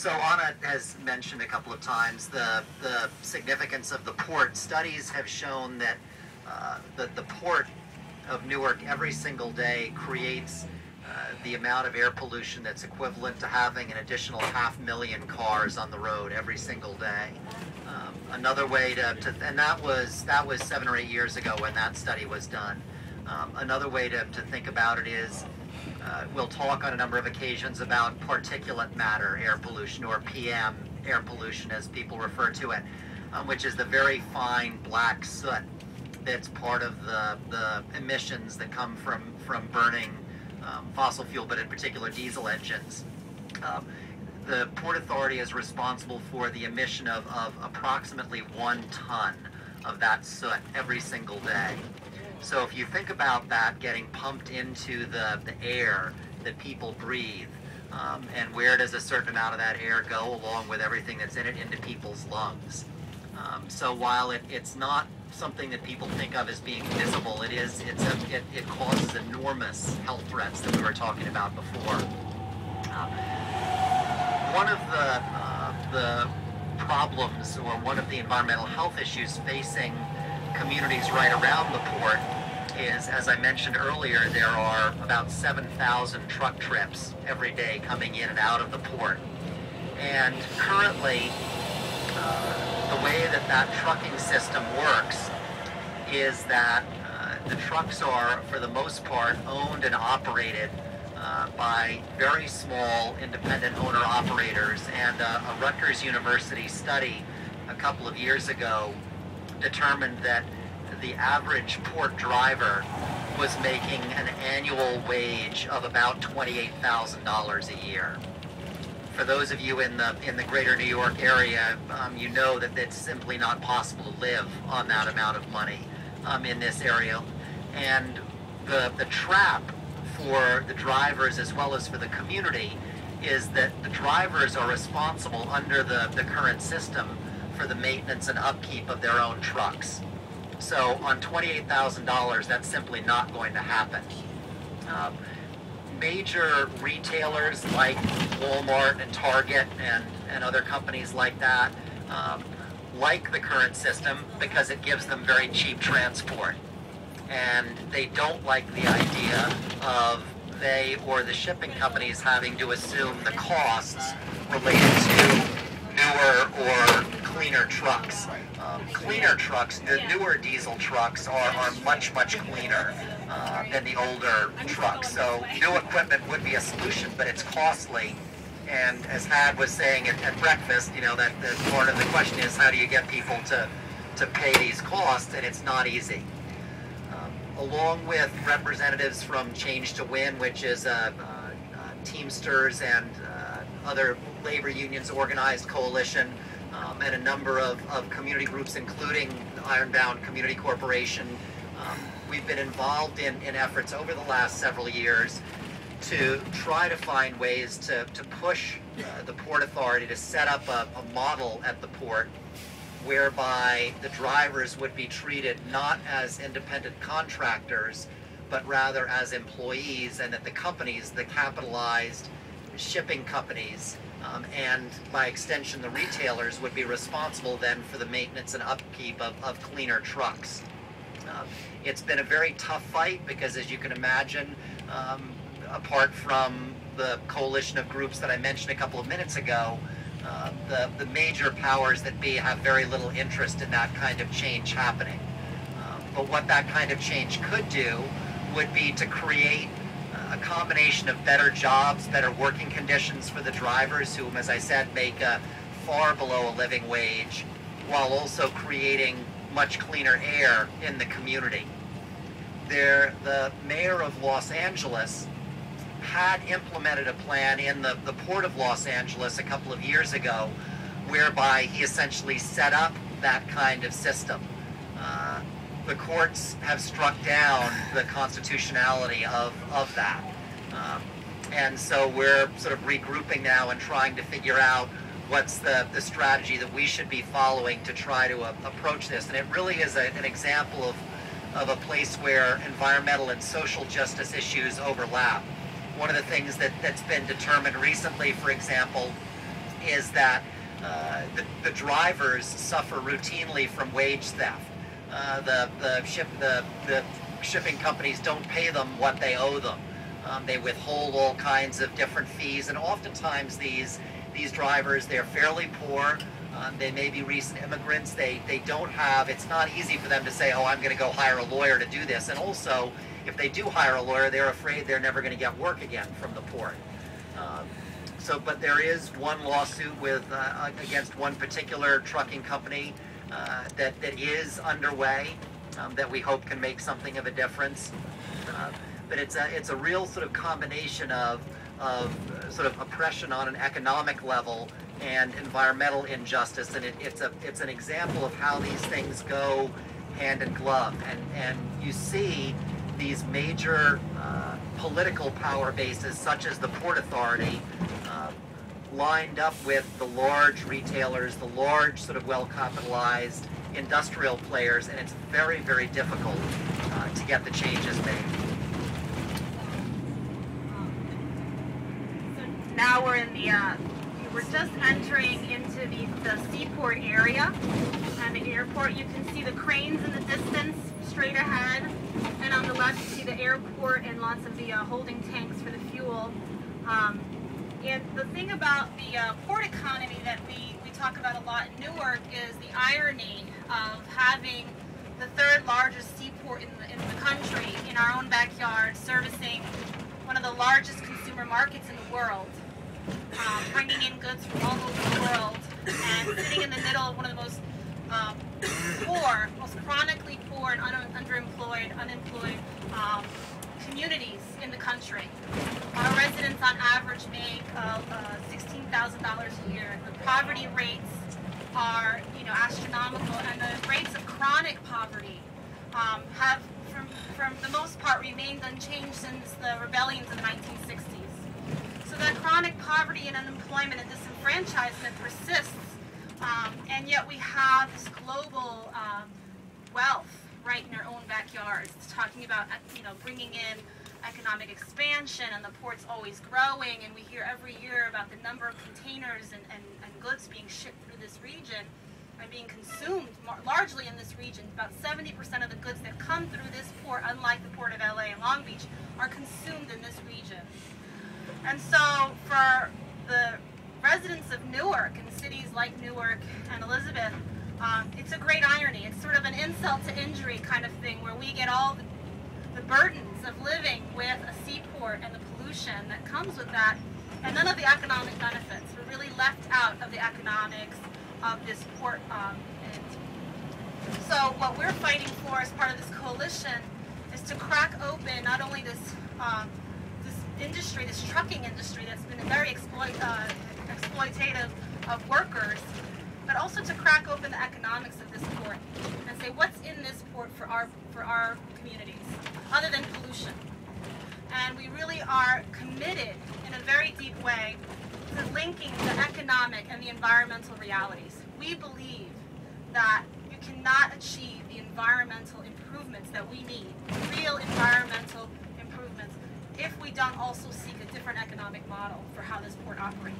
So Anna has mentioned a couple of times the significance of the port. Studies have shown that the port of Newark every single day creates the amount of air pollution that's equivalent to having an additional 500,000 cars on the road every single day. Another way and that was 7 or 8 years ago when that study was done. Another way to think about it is we'll talk on a number of occasions about particulate matter air pollution, or PM air pollution as people refer to it, which is the very fine black soot that's part of the emissions that come from burning fossil fuel, but in particular diesel engines. The Port Authority is responsible for the emission of approximately 1 ton of that soot every single day. So if you think about that getting pumped into the air that people breathe, and where does a certain amount of that air go along with everything that's in it into people's lungs. So while it's not something that people think of as being visible, it causes enormous health threats that we were talking about before. One of the problems, or one of the environmental health issues facing communities right around the port is, as I mentioned earlier, there are about 7,000 truck trips every day coming in and out of the port. And currently, the way that trucking system works is that the trucks are, for the most part, owned and operated by very small independent owner-operators. And a Rutgers University study a couple of years ago determined that the average port driver was making an annual wage of about $28,000 a year. For those of you in the greater New York area, you know that it's simply not possible to live on that amount of money in this area. And the trap for the drivers as well as for the community is that the drivers are responsible under the current system for the maintenance and upkeep of their own trucks. So on $28,000, that's simply not going to happen. Major retailers like Walmart and Target and other companies like that like the current system because it gives them very cheap transport. And they don't like the idea of they or the shipping companies having to assume the costs related to newer or cleaner trucks. Cleaner trucks, the newer diesel trucks are much, much cleaner than the older trucks. So new equipment would be a solution, but it's costly. And as Had was saying at breakfast, you know, that part of the question is how do you get people to pay these costs, and it's not easy. Along with representatives from Change to Win, which is Teamsters and other labor unions organized coalition, and a number of community groups, including the Ironbound Community Corporation. We've been involved in efforts over the last several years to try to find ways to push the Port Authority to set up a model at the port whereby the drivers would be treated not as independent contractors, but rather as employees, and that the companies, the capitalized shipping companies, and by extension the retailers, would be responsible then for the maintenance and upkeep of cleaner trucks. It's been a very tough fight because, as you can imagine, apart from the coalition of groups that I mentioned a couple of minutes ago, the major powers that be have very little interest in that kind of change happening. But what that kind of change could do would be to create a combination of better jobs, better working conditions for the drivers, who, as I said, make far below a living wage, while also creating much cleaner air in the community. The mayor of Los Angeles had implemented a plan in the Port of Los Angeles a couple of years ago whereby he essentially set up that kind of system. The courts have struck down the constitutionality of that. And so we're sort of regrouping now and trying to figure out what's the strategy that we should be following to try to approach this. And it really is an example of a place where environmental and social justice issues overlap. One of the things that's been determined recently, for example, is that the drivers suffer routinely from wage theft. The shipping companies don't pay them what they owe them. They withhold all kinds of different fees, and oftentimes these drivers, they're fairly poor. They may be recent immigrants. They don't have, it's not easy for them to say, oh, I'm going to go hire a lawyer to do this. And also, if they do hire a lawyer, they're afraid they're never going to get work again from the port. But there is one lawsuit with against one particular trucking company that is underway that we hope can make something of a difference. But it's a real sort of combination of sort of oppression on an economic level and environmental injustice, and it's an example of how these things go hand in glove. And you see these major political power bases, such as the Port Authority, lined up with the large retailers, the large sort of well-capitalized industrial players, and it's very, very difficult to get the changes made. So now we're in we're just entering into the seaport area and the airport. You can see the cranes in the distance straight ahead, and on the left you see the airport and lots of the holding tanks for the fuel. And the thing about the port economy that we talk about a lot in Newark is the irony of having the third largest seaport in the country in our own backyard, servicing one of the largest consumer markets in the world, bringing in goods from all over the world, and sitting in the middle of one of the most poor, most chronically poor and unemployed communities in the country. Our residents on average make $16,000 a year. The poverty rates are, astronomical, and the rates of chronic poverty have, from the most part, remained unchanged since the rebellions of the 1960s. So that chronic poverty and unemployment and disenfranchisement persists, and yet we have this global wealth right in our own backyards. It's talking about, bringing in economic expansion, and the port's always growing, and we hear every year about the number of containers and goods being shipped through this region and being consumed largely in this region. About 70% of the goods that come through this port, unlike the port of LA and Long Beach, are consumed in this region. And so for the residents of Newark and cities like Newark and Elizabeth, it's a great irony. It's sort of an insult to injury kind of thing, where we get all the burdens of living with a seaport and the pollution that comes with that, and none of the economic benefits. We're really left out of the economics of this port. So what we're fighting for as part of this coalition is to crack open not only this industry, this trucking industry that's been very exploitative of workers, but also to crack open the economics of this port and say, what's in this port for our communities, other than pollution. And we really are committed in a very deep way to linking the economic and the environmental realities. We believe that you cannot achieve the environmental improvements that we need, real environmental improvements, if we don't also seek a different economic model for how this port operates.